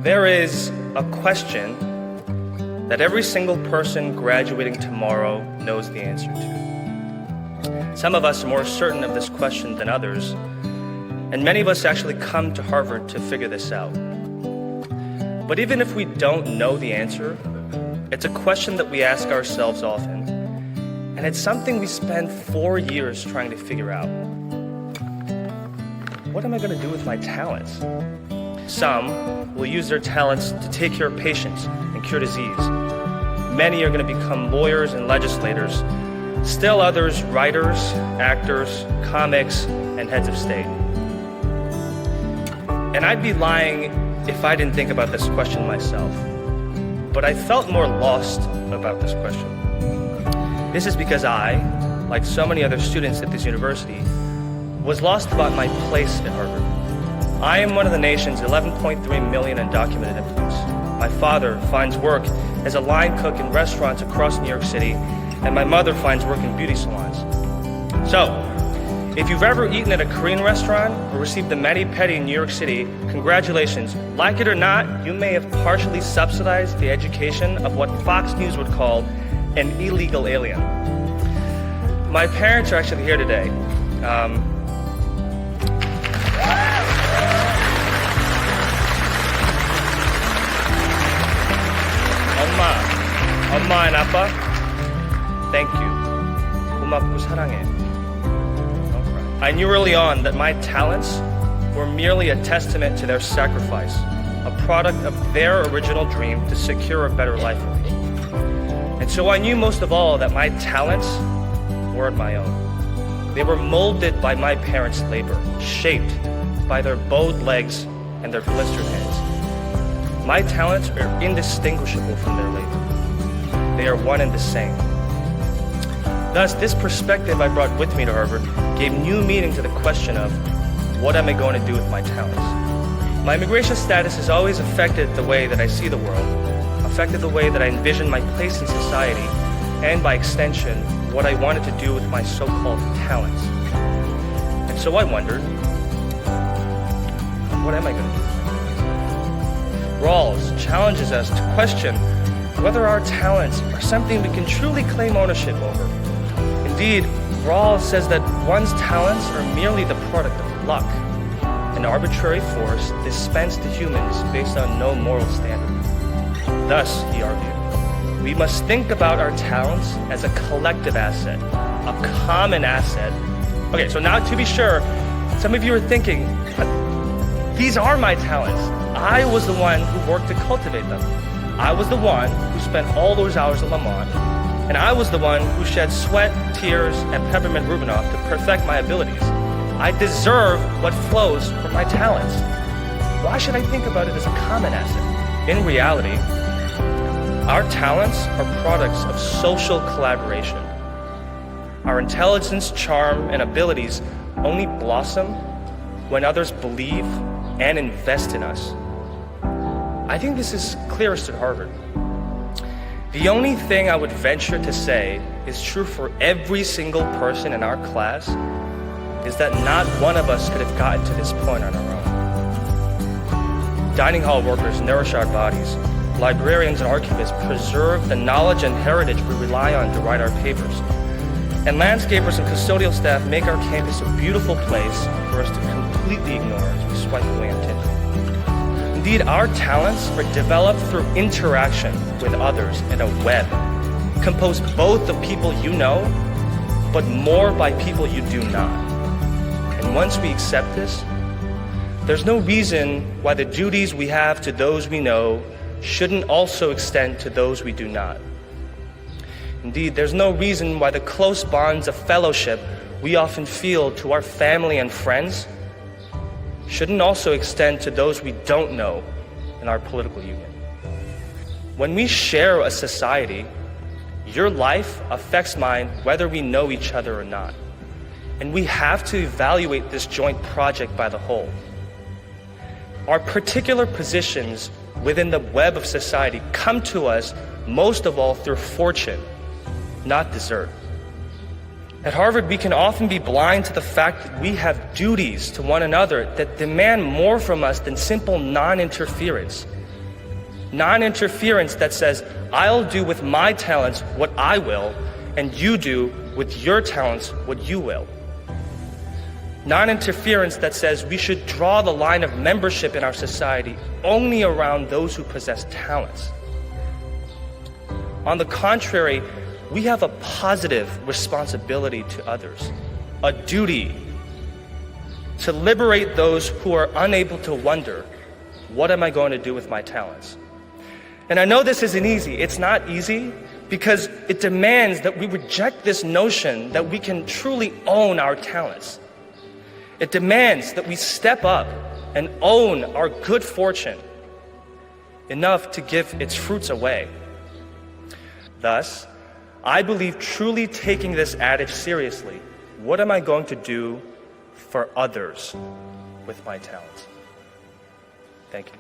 There is a question that every single person graduating tomorrow knows the answer to. Some of us are more certain of this question than others, and many of us actually come to Harvard to figure this out. But even if we don't know the answer, it's a question that we ask ourselves often, and it's something we spend 4 years trying to figure out. What am I going to do with my talents? Some will use their talents to take care of patients and cure disease. Many are going to become lawyers and legislators. Still others, writers, actors, comics, and heads of state. And I'd be lying if I didn't think about this question myself. But I felt more lost about this question. This is because I, like so many other students at this university, was lost about my place at Harvard. I am one of the nation's 11.3 million undocumented immigrants. My father finds work as a line cook in restaurants across New York City, and my mother finds work in beauty salons. So, if you've ever eaten at a Korean restaurant or received a mani-pedi in New York City, congratulations. Like it or not, you may have partially subsidized the education of what Fox News would call an illegal alien. My parents are actually here today. 엄마 and 아빠, thank you. 고맙고 사랑해. I knew early on that my talents were merely a testament to their sacrifice, a product of their original dream to secure a better life for me. And so I knew most of all that my talents weren't my own. They were molded by my parents' labor, shaped by their bowed legs and their blistered hands. My talents are indistinguishable from their labor. They are one and the same. Thus, this perspective I brought with me to Harvard gave new meaning to the question of, what am I going to do with my talents? My immigration status has always affected the way that I see the world, affected the way that I envision my place in society, and by extension, what I wanted to do with my so-called talents. And so I wondered, what am I going to do with my talents? Rawls challenges us to question whether our talents are something we can truly claim ownership over. Indeed, Rawls says that one's talents are merely the product of luck, an arbitrary force dispensed to humans based on no moral standard. Thus, he argued, we must think about our talents as a collective asset, a common asset. Okay, so now to be sure, some of you are thinking, these are my talents. I was the one who worked to cultivate them. I was the one who spent all those hours at Lamont, and I was the one who shed sweat, tears, and peppermint Rubinoff to perfect my abilities. I deserve what flows from my talents. Why should I think about it as a common asset? In reality, our talents are products of social collaboration. Our intelligence, charm, and abilities only blossom when others believe and invest in us. I think this is clearest at Harvard. The only thing I would venture to say is true for every single person in our class is that not one of us could have gotten to this point on our own. Dining hall workers nourish our bodies. Librarians and archivists preserve the knowledge and heritage we rely on to write our papers. And landscapers and custodial staff make our campus a beautiful place for us to completely ignore as we swipe away on Tinder. Indeed, our talents are developed through interaction with others in a web, composed both of people you know, but more by people you do not. And once we accept this, there's no reason why the duties we have to those we know shouldn't also extend to those we do not. Indeed, there's no reason why the close bonds of fellowship we often feel to our family and friends shouldn't also extend to those we don't know in our political union. When we share a society, your life affects mine whether we know each other or not. And we have to evaluate this joint project by the whole. Our particular positions within the web of society come to us most of all through fortune, not desert. At Harvard, we can often be blind to the fact that we have duties to one another that demand more from us than simple non-interference. Non-interference that says, I'll do with my talents what I will, and you do with your talents what you will. Non-interference that says we should draw the line of membership in our society only around those who possess talents. On the contrary, we have a positive responsibility to others, a duty to liberate those who are unable to wonder, what am I going to do with my talents? And I know this isn't easy. It's not easy because it demands that we reject this notion that we can truly own our talents. It demands that we step up and own our good fortune enough to give its fruits away. Thus, I believe truly taking this adage seriously, what am I going to do for others with my talents? Thank you.